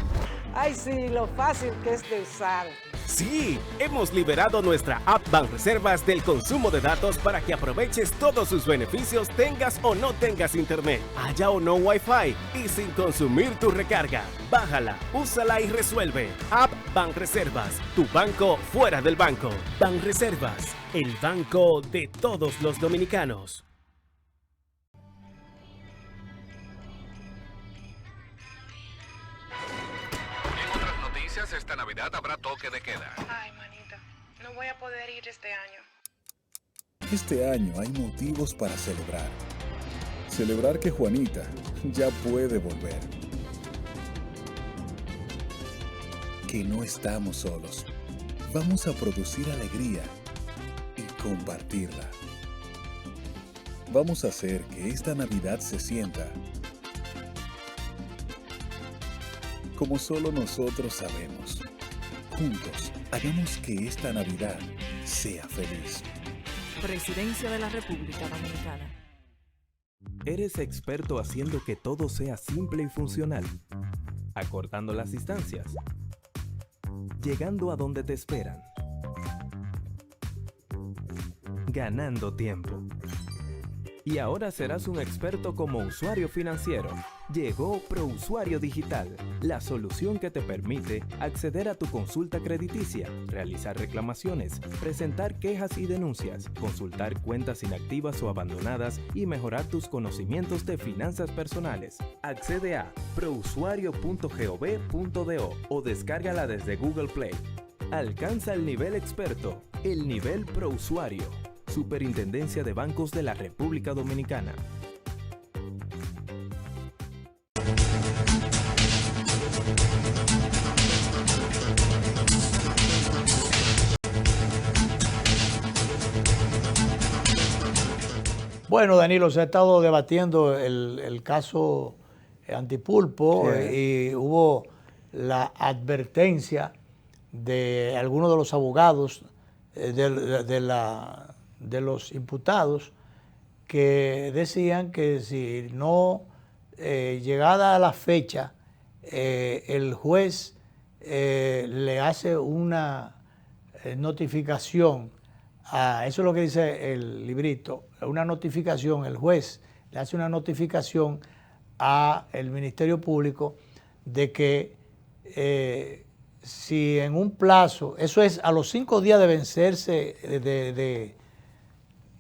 Ay, sí, lo fácil que es de usar. Sí, hemos liberado nuestra app Banreservas del consumo de datos para que aproveches todos sus beneficios, tengas o no tengas internet, haya o no Wi-Fi y sin consumir tu recarga. Bájala, úsala y resuelve. App Banreservas, tu banco fuera del banco. Banreservas, el banco de todos los dominicanos. Esta Navidad habrá toque de queda. Ay, manita, no voy a poder ir este año. Este año hay motivos para celebrar. Celebrar que Juanita ya puede volver. Que no estamos solos. Vamos a producir alegría y compartirla. Vamos a hacer que esta Navidad se sienta como solo nosotros sabemos. Juntos, hagamos que esta Navidad sea feliz. Presidencia de la República Dominicana. ¿Eres experto haciendo que todo sea simple y funcional? Acortando las distancias. Llegando a donde te esperan. Ganando tiempo. Y ahora serás un experto como usuario financiero. Llegó ProUsuario Digital, la solución que te permite acceder a tu consulta crediticia, realizar reclamaciones, presentar quejas y denuncias, consultar cuentas inactivas o abandonadas y mejorar tus conocimientos de finanzas personales. Accede a prousuario.gov.do o descárgala desde Google Play. Alcanza el nivel experto, el nivel ProUsuario. Superintendencia de Bancos de la República Dominicana. Bueno, Danilo, se ha estado debatiendo el caso Antipulpo, y hubo la advertencia de algunos de los abogados de los imputados que decían que si no, llegada a la fecha, el juez le hace una notificación, eso es lo que dice el librito, una notificación, el juez le hace una notificación al Ministerio Público de que si en un plazo, eso es a los 5 días de vencerse,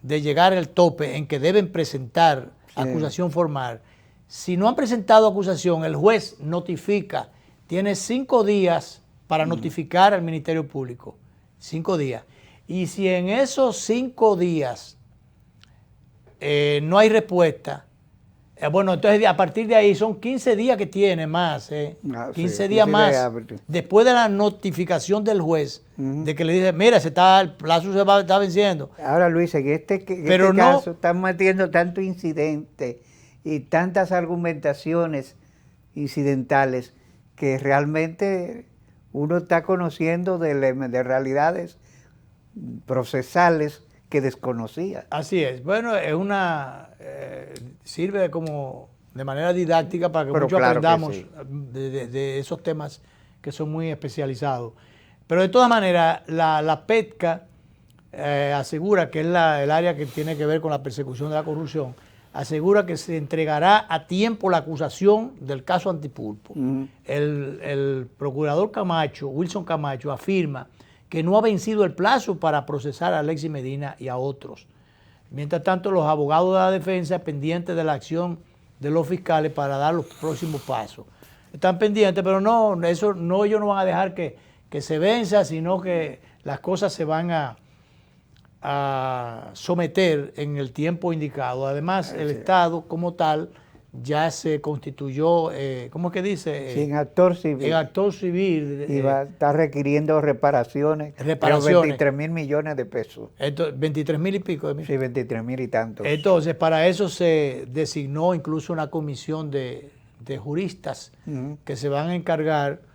de llegar al tope en que deben presentar acusación formal, si no han presentado acusación, el juez notifica, tiene 5 días para notificar al Ministerio Público, 5 días. Y si en esos 5 días no hay respuesta, bueno, entonces a partir de ahí son 15 días que tiene más, 15 días más, después de la notificación del juez, de que le dice, mira, el plazo está venciendo. Ahora, Luis, en este caso están metiendo tanto incidente y tantas argumentaciones incidentales que realmente uno está conociendo de realidades procesales que desconocía. Así es. Bueno, es sirve como de manera didáctica para que muchos aprendamos de esos temas que son muy especializados. Pero de todas maneras, la PETCA asegura, que es el área que tiene que ver con la persecución de la corrupción, asegura que se entregará a tiempo la acusación del caso Antipulpo. El procurador Camacho, Wilson Camacho, afirma que no ha vencido el plazo para procesar a Alexis Medina y a otros. Mientras tanto, los abogados de la defensa pendientes de la acción de los fiscales para dar los próximos pasos. Están pendientes, pero no, ellos no van a dejar que se venza, sino que las cosas se van a someter en el tiempo indicado. Además, el Estado como tal ya se constituyó, ¿cómo es que dice? Sí, en actor civil. En actor civil. Y va a estar requiriendo reparaciones. 23,000 millones de pesos. 23,000 y pico. Sí, 23,000 y tantos. Entonces, para eso se designó incluso una comisión de juristas que se van a encargar.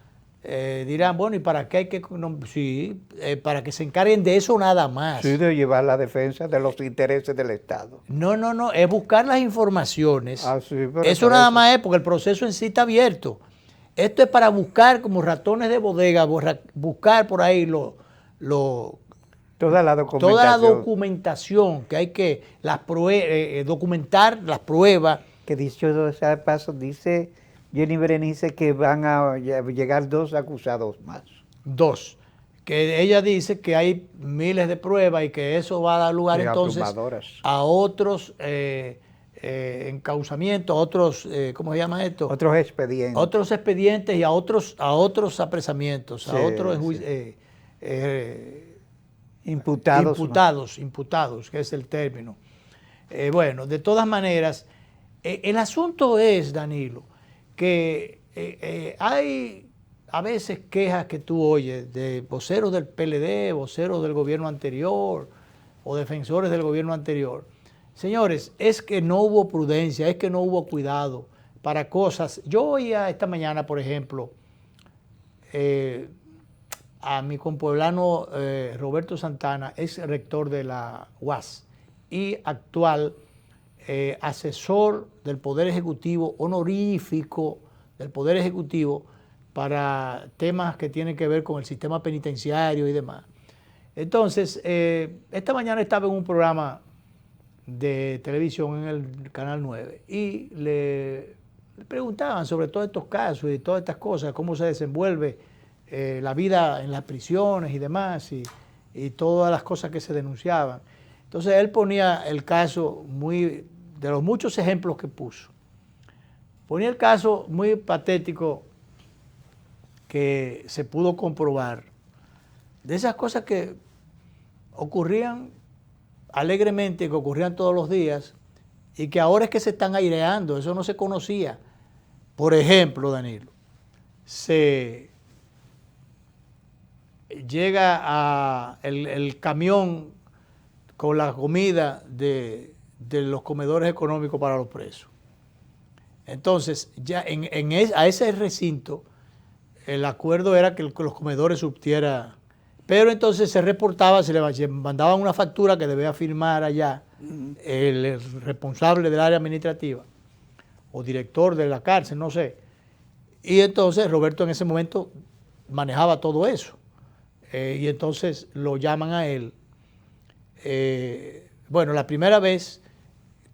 Dirán, bueno, ¿y para qué hay que...? No, sí, para que se encarguen de eso nada más. Sí, de llevar la defensa de los intereses del Estado. No, es buscar las informaciones. Sí, eso nada más es porque el proceso en sí está abierto. Esto es para buscar como ratones de bodega, buscar por ahí toda la documentación que hay que documentar las pruebas. Que dicho sea de paso, dice Jenny Berenice que van a llegar 2 acusados más. 2. Que ella dice que hay miles de pruebas y que eso va a dar lugar entonces a otros encauzamientos, otros, ¿cómo se llama esto? Otros expedientes. Otros expedientes y a otros apresamientos, sí, a otros imputados, que es el término. Bueno, de todas maneras, el asunto es, Danilo, que hay a veces quejas que tú oyes de voceros del PLD, voceros del gobierno anterior o defensores del gobierno anterior. Señores, es que no hubo prudencia, es que no hubo cuidado para cosas. Yo oía esta mañana, por ejemplo, a mi compueblano Roberto Santana, ex rector de la UAS y actual asesor del Poder Ejecutivo, honorífico del Poder Ejecutivo para temas que tienen que ver con el sistema penitenciario y demás. Entonces, esta mañana estaba en un programa de televisión en el Canal 9 y le preguntaban sobre todos estos casos y todas estas cosas, cómo se desenvuelve la vida en las prisiones y demás y todas las cosas que se denunciaban. Entonces él ponía el caso de los muchos ejemplos que puso. Ponía el caso muy patético que se pudo comprobar, de esas cosas que ocurrían alegremente, que ocurrían todos los días y que ahora es que se están aireando, eso no se conocía. Por ejemplo, Danilo, se llega el camión con la comida de los comedores económicos para los presos. Entonces, ya a ese recinto, el acuerdo era que los comedores surtieran, pero entonces se reportaba, se le mandaban una factura que debía firmar allá el responsable del área administrativa o director de la cárcel, no sé. Y entonces Roberto en ese momento manejaba todo eso. Y entonces lo llaman a él. Bueno, la primera vez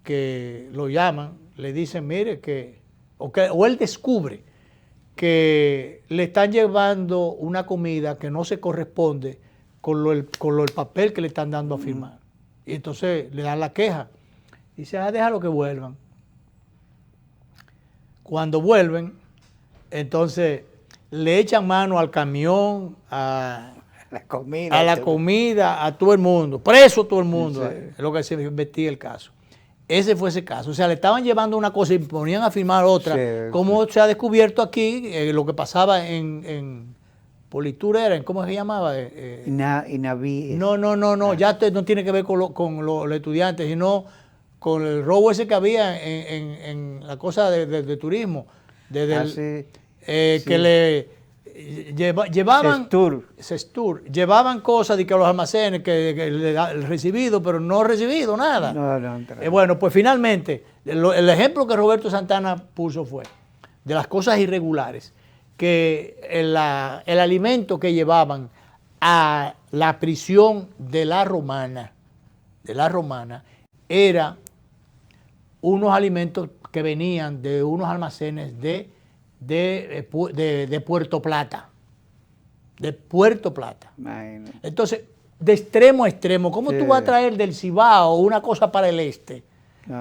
que lo llaman, le dicen, mire, o él descubre que le están llevando una comida que no se corresponde con el papel que le están dando a firmar. Y entonces le dan la queja. Dice, déjalo que vuelvan. Cuando vuelven, entonces le echan mano al camión, a la comida, a todo el mundo, preso todo el mundo, sí. Es lo que se investiga el caso. Ese fue ese caso. O sea, le estaban llevando una cosa y ponían a firmar otra. Sí, como se ha descubierto aquí, lo que pasaba en Politur era, ¿cómo se llamaba? Inaví. No, ya no tiene que ver con los estudiantes, sino con el robo ese que había en la cosa de turismo. Que le llevaban Sestur, llevaban cosas de que los almacenes, que el recibido, pero no recibido nada. Bueno, pues finalmente, el ejemplo que Roberto Santana puso fue de las cosas irregulares, que el alimento que llevaban a la prisión de la Romana, era unos alimentos que venían de unos almacenes de Puerto Plata. De Puerto Plata. Imagínate. Entonces, de extremo a extremo, ¿cómo tú vas a traer del Cibao una cosa para el este?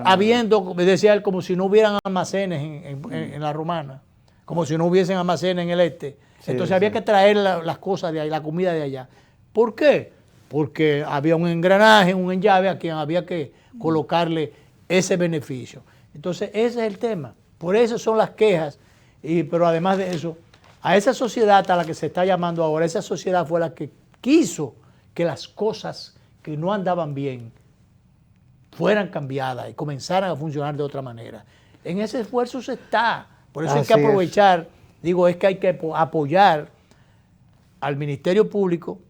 Habiendo, decía él, como si no hubieran almacenes en la Romana, como si no hubiesen almacenes en el este. Entonces había que traer las cosas de ahí, la comida de allá. ¿Por qué? Porque había un engranaje, un enllave a quien había que colocarle ese beneficio. Entonces ese es el tema. Por eso son las quejas. Pero además de eso, a esa sociedad a la que se está llamando ahora, esa sociedad fue la que quiso que las cosas que no andaban bien fueran cambiadas y comenzaran a funcionar de otra manera. En ese esfuerzo se está. Por eso hay que aprovechar, es que hay que apoyar al Ministerio Público,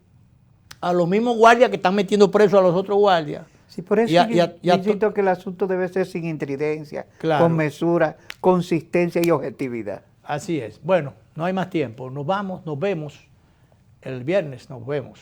a los mismos guardias que están metiendo presos a los otros guardias. Sí, por eso yo insisto que el asunto debe ser sin intridencia, con mesura, consistencia y objetividad. Así es. Bueno, no hay más tiempo. Nos vamos, nos vemos. El viernes nos vemos.